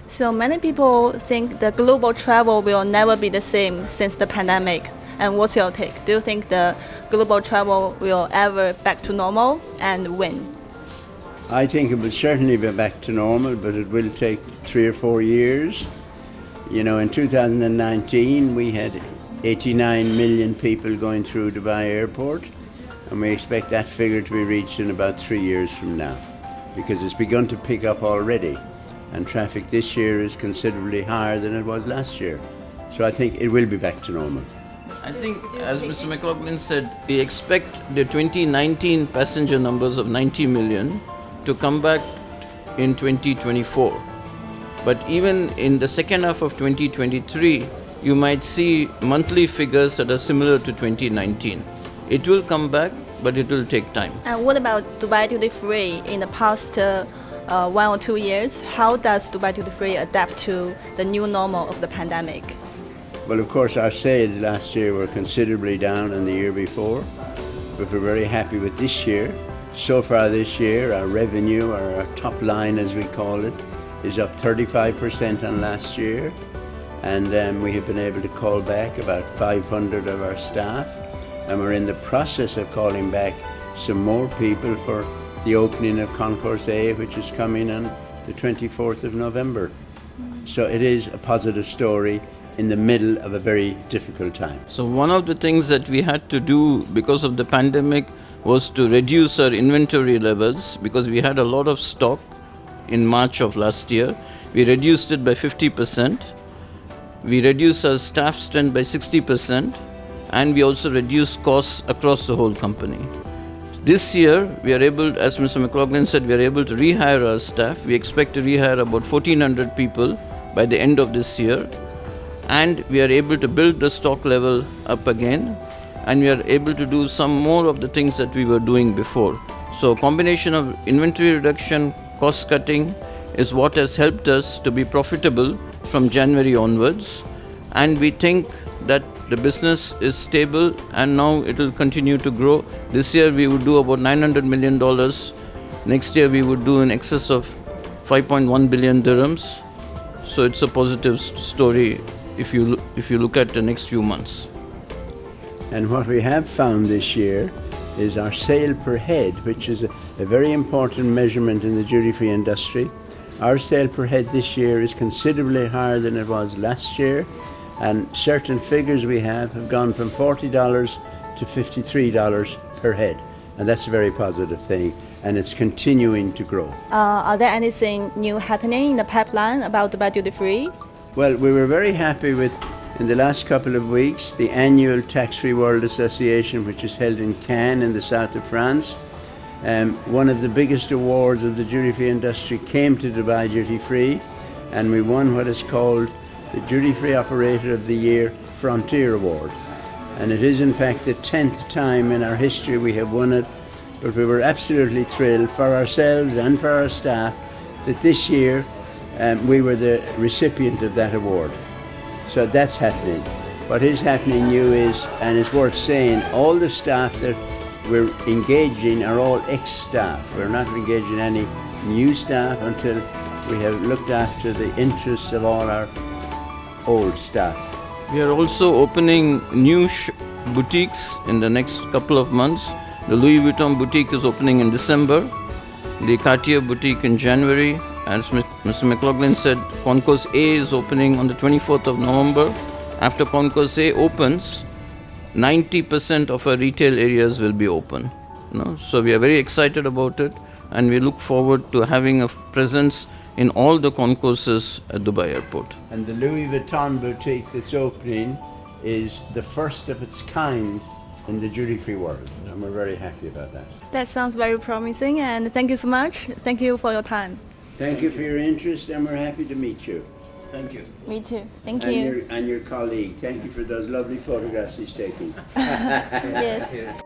So many people think the global travel will never be the same since the pandemic. And what's your take? Do you think the global travel will ever back to normal, and when? I think it will certainly be back to normal, but it will take 3 or 4 years. You know, in 2019 we had 89 million people going through Dubai Airport, and we expect that figure to be reached in about 3 years from now, because it's begun to pick up already, and traffic this year is considerably higher than it was last year. So I think it will be back to normal. I think, as Mr. McLaughlin said, we expect the 2019 passenger numbers of 90 million to come back in 2024. But even in the second half of 2023, you might see monthly figures that are similar to 2019. It will come back, but it will take time. And what about Dubai Duty Free in the past 1 or 2 years? How does Dubai Duty Free adapt to the new normal of the pandemic? Well, of course, our sales last year were considerably down than the year before, but we're very happy with this year. So far this year, our revenue, or our top line as we call it, is up 35% on last year, and we have been able to call back about 500 of our staff, and we're in the process of calling back some more people for the opening of Concourse A, which is coming on the 24th of November. So it is a positive story in the middle of a very difficult time. So one of the things that we had to do because of the pandemic was to reduce our inventory levels, because we had a lot of stock in March of last year. We reduced it by 50%. We reduced our staff strength by 60%, and we also reduced costs across the whole company. This year, we are able, as Mr. McLaughlin said, we are able to rehire our staff. We expect to rehire about 1,400 people by the end of this year. And we are able to build the stock level up again, and we are able to do some more of the things that we were doing before. So a combination of inventory reduction, cost cutting is what has helped us to be profitable from January onwards, and we think that the business is stable and now it will continue to grow. This year we would do about $900 million. Next year we would do in excess of 5.1 billion dirhams. So it's a positive story if you look at the next few months. And what we have found this year is our sale per head, which is a very important measurement in the duty-free industry. Our sale per head this year is considerably higher than it was last year, and certain figures we have gone from $40 to $53 per head, and that's a very positive thing, and it's continuing to grow. Are there anything new happening in the pipeline about Dubai Duty Free? Well, we were very happy with, in the last couple of weeks, the annual Tax-Free World Association, which is held in Cannes in the south of France. One of the biggest awards of the duty-free industry came to Dubai Duty Free, and we won what is called the Duty-Free Operator of the Year Frontier Award. And it is in fact the 10th time in our history we have won it, but we were absolutely thrilled for ourselves and for our staff that this year we were the recipient of that award. So that's happening. What is happening new is, and it's worth saying, all the staff that we're engaging are all ex-staff. We're not engaging any new staff until we have looked after the interests of all our old staff. We are also opening new boutiques in the next couple of months. The Louis Vuitton boutique is opening in December, the Cartier boutique in January. As Mr. McLaughlin said, Concourse A is opening on the 24th of November. After Concourse A opens, 90% of our retail areas will be open. So we are very excited about it, and we look forward to having a presence in all the concourses at Dubai Airport. And the Louis Vuitton boutique that's opening is the first of its kind in the duty-free world, and we're very happy about that. That sounds very promising, and thank you so much. Thank you for your time. Thank you for your interest, and we're happy to meet you. Thank you. Me too. Thank you. And your colleague. Thank you for those lovely photographs he's taking. Yes.